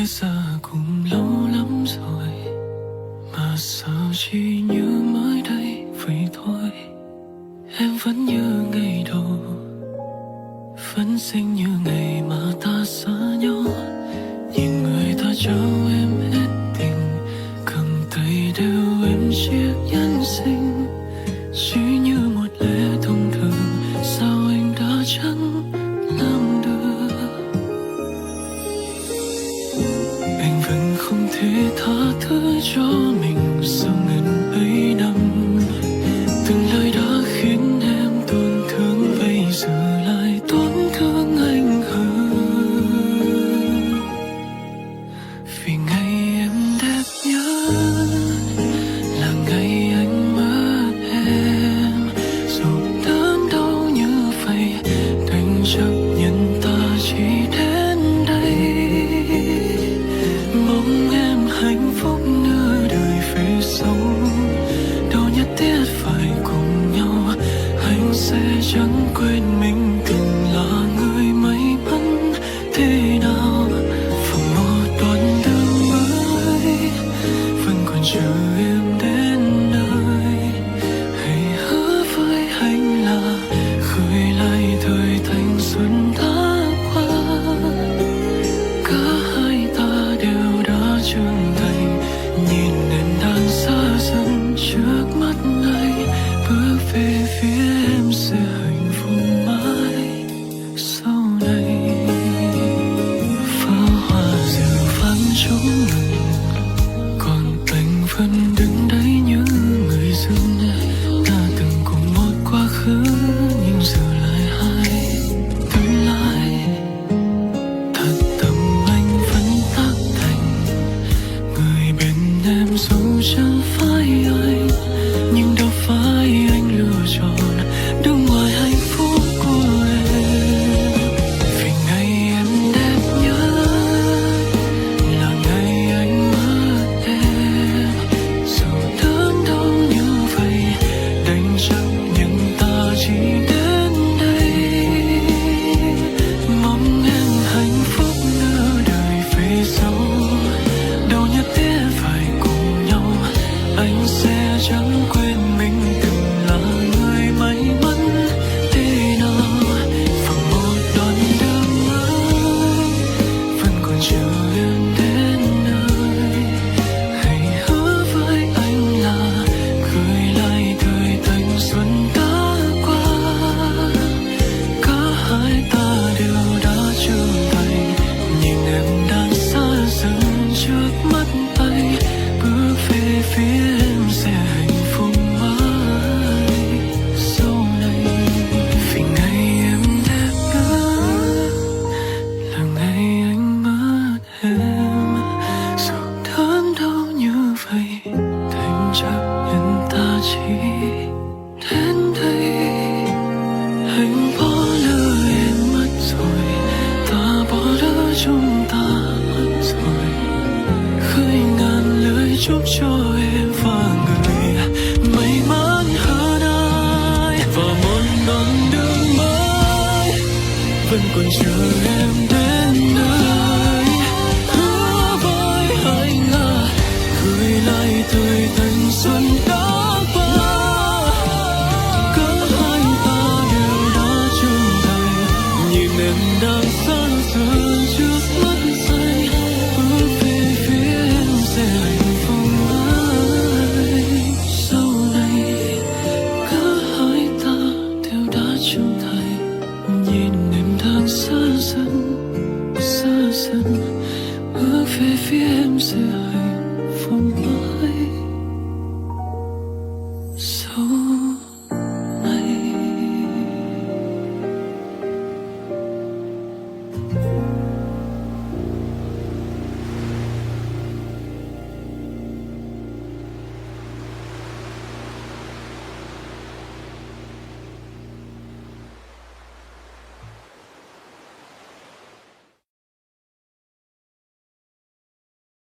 xa cũng lâu lắm rồi, mà sao chỉ như mới đây vậy thôi. Em vẫn như ngày đầu, vẫn xinh như ngày mà ta xa nhau. Nhìn người ta trao em hết tình, cầm tay đeo em chiếc nhẫn xinh. Chỉ như một lẽ thông thường, sao anh đã chẳng làm được. Anh vẫn không thể tha thứ cho mình sau ngần ấy năm. Từng lời đã khiến em tổn thương, bây giờ lại tổn thương anh hơn. Vì ngày em đẹp nhất là ngày anh mất em. Dù đớn đau như vậy, đành chấp nhận ta chỉ đến đây. Mong em hạnh phúc nửa đời về sau, đâu nhất thiết phải cùng nhau. Anh sẽ chẳng quên mình từng là người may mắn thế nào. Và một đoạn đường mới vẫn còn chờ em đến nơi. Hãy hứa với anh là khơi lại thời thanh xuân đã qua. Cả hai ta đều đã trưởng thành, nhìn em đang xa dần trước mắt anh. Bước về phía em sẽ hạnh phúc mãi sau này. Pháo hoa rượu vang trống ngừng, còn anh vẫn đứng đấy như người dưng. Đã từng cùng một quá khứ, nhưng giờ lại hai tương lai. Thật tâm anh vẫn tác thành người bên em, dù chẳng phải anh. Nhưng đâu phải anh lựa chọn đứng ngoài hạnh phúc của em. Vì ngày em đẹp nhất là ngày anh mất em. Dù đớn đau như vậy, đành chấp nhận ta chỉ đến đây. Mong em hạnh phúc nửa đời về sau, đâu nhất thiết phải cùng nhau. Anh sẽ chẳng quên mình từng là người may mắn thế nào. Và một đoạn đường mới vẫn còn chờ em đến nơi. Hãy hứa với anh là khơi lại thời thanh xuân đã qua. Cả hai ta đều đã trưởng thành, nhìn em đang xa dần trước mắt anh. Bước về phía em sẽ hạnh phúc mãi sau này. Vì ngày em đẹp nhất là ngày anh mất em. Dù đớn đau như vậy, đành chấp nhận ta chỉ đến đây. Anh bỏ lỡ em mất rồi, ta bỏ lỡ chúng ta mất rồi. Khơi ngàn lời chúc cho em và người may mắn hơn ai. Và một đoạn đường mới vẫn còn chờ em đến nơi. Hứa với anh là gửi lại thời thanh xuân đã qua. Cả hai ta đều đã trưởng thành, nhìn em đang xa dần trước mắt anh. Bước về phía em sẽ hạnh phúc mãi sau này. Cả hai ta đều đã trưởng thành.